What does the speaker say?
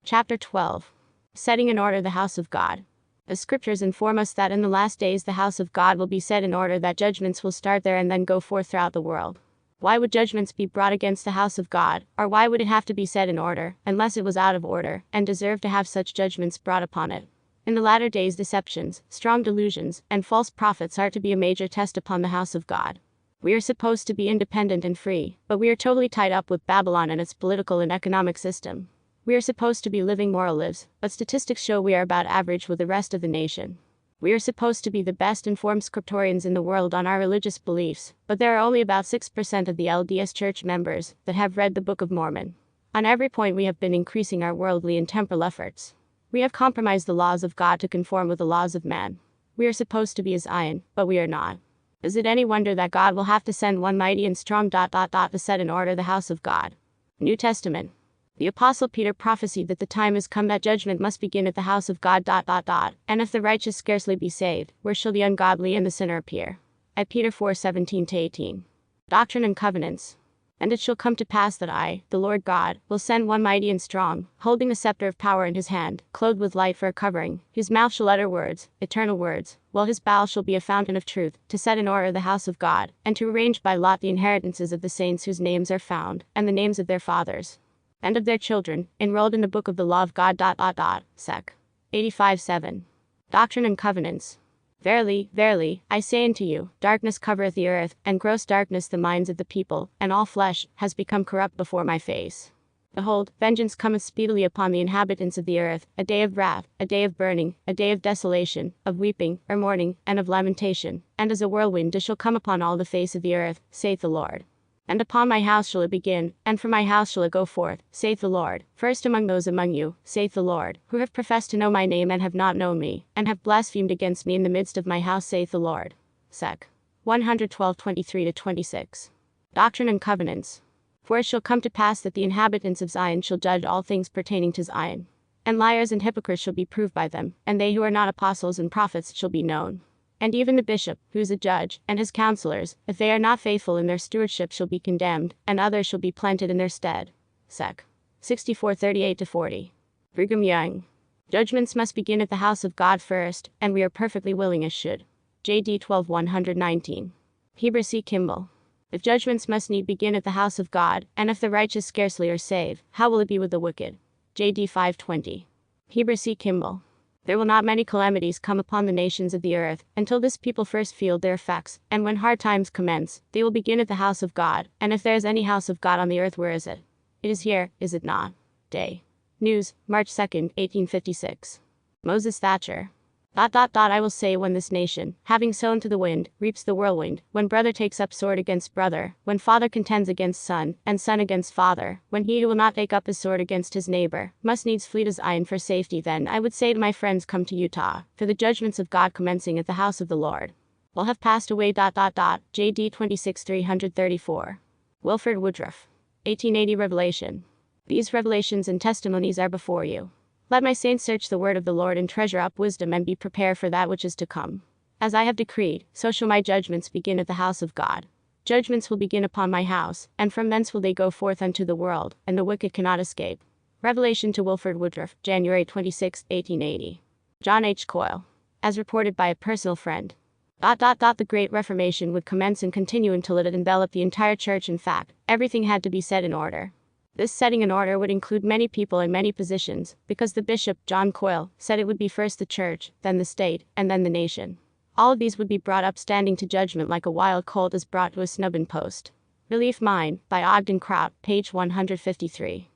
Chapter 12. Setting in order the house of God. The scriptures inform us that in the last days the house of God will be set in order, that judgments will start there and then go forth throughout the world. Why would judgments be brought against the house of God, or why would it have to be set in order, unless it was out of order, and deserved to have such judgments brought upon it? In the latter days deceptions, strong delusions, and false prophets are to be a major test upon the house of God. We are supposed to be independent and free, but we are totally tied up with Babylon and its political and economic system. We are supposed to be living moral lives, but statistics show we are about average with the rest of the nation. We are supposed to be the best informed scriptorians in the world on our religious beliefs, but there are only about 6% of the LDS Church members that have read the Book of Mormon. On every point we have been increasing our worldly and temporal efforts. We have compromised the laws of God to conform with the laws of man. We are supposed to be as iron, but we are not. Is it any wonder that God will have to send one mighty and strong ... to set in order the house of God? New Testament. The Apostle Peter prophesied that the time is come that judgment must begin at the house of God ... And if the righteous scarcely be saved, where shall the ungodly and the sinner appear? At Peter 4:17-18. Doctrine and Covenants. And it shall come to pass that I, the Lord God, will send one mighty and strong, holding the scepter of power in his hand, clothed with light for a covering, whose mouth shall utter words, eternal words, while his bowels shall be a fountain of truth, to set in order the house of God, and to arrange by lot the inheritances of the saints whose names are found, and the names of their fathers and of their children, enrolled in the book of the law of God. Sec. 85:7. Doctrine and Covenants. Verily, verily, I say unto you, darkness covereth the earth, and gross darkness the minds of the people, and all flesh has become corrupt before my face. Behold, vengeance cometh speedily upon the inhabitants of the earth, a day of wrath, a day of burning, a day of desolation, of weeping, or mourning, and of lamentation, and as a whirlwind it shall come upon all the face of the earth, saith the Lord. And upon my house shall it begin, and from my house shall it go forth, saith the Lord, first among those among you, saith the Lord, who have professed to know my name and have not known me, and have blasphemed against me in the midst of my house, saith the Lord. Sec. 112:23-26. Doctrine and Covenants. For it shall come to pass that the inhabitants of Zion shall judge all things pertaining to Zion. And liars and hypocrites shall be proved by them, and they who are not apostles and prophets shall be known. And even the bishop, who is a judge, and his counselors, if they are not faithful in their stewardship, shall be condemned, and others shall be planted in their stead. Sec. 64:38-40. Brigham Young. Judgments must begin at the house of God first, and we are perfectly willing as should. J.D. 12:119. Heber C. Kimball. If judgments must need begin at the house of God, and if the righteous scarcely are saved, how will it be with the wicked? J.D. 5:20. Heber C. Kimball. There will not many calamities come upon the nations of the earth, until this people first feel their effects, and when hard times commence, they will begin at the house of God, and if there is any house of God on the earth, where is it? It is here, is it not? Day. News, March 2, 1856. Moses Thatcher. I will say, when this nation, having sown to the wind, reaps the whirlwind, when brother takes up sword against brother, when father contends against son, and son against father, when he who will not take up his sword against his neighbor, must needs flee as iron for safety, then I would say to my friends, come to Utah, for the judgments of God commencing at the house of the Lord will have passed away. J.D. 26:334. Wilford Woodruff. 1880 Revelation. These revelations and testimonies are before you. Let my saints search the word of the Lord and treasure up wisdom, and be prepared for that which is to come. As I have decreed, so shall my judgments begin at the house of God. Judgments will begin upon my house, and from thence will they go forth unto the world, and the wicked cannot escape. Revelation to Wilford Woodruff, January 26, 1880. John H. Coyle. As reported by a personal friend. The Great Reformation would commence and continue until it had enveloped the entire church. In fact, everything had to be set in order. This setting in order would include many people in many positions, because the bishop, John Coyle, said it would be first the church, then the state, and then the nation. All of these would be brought up standing to judgment like a wild colt is brought to a snubbing post. Relief Mine, by Ogden Kraut, page 153.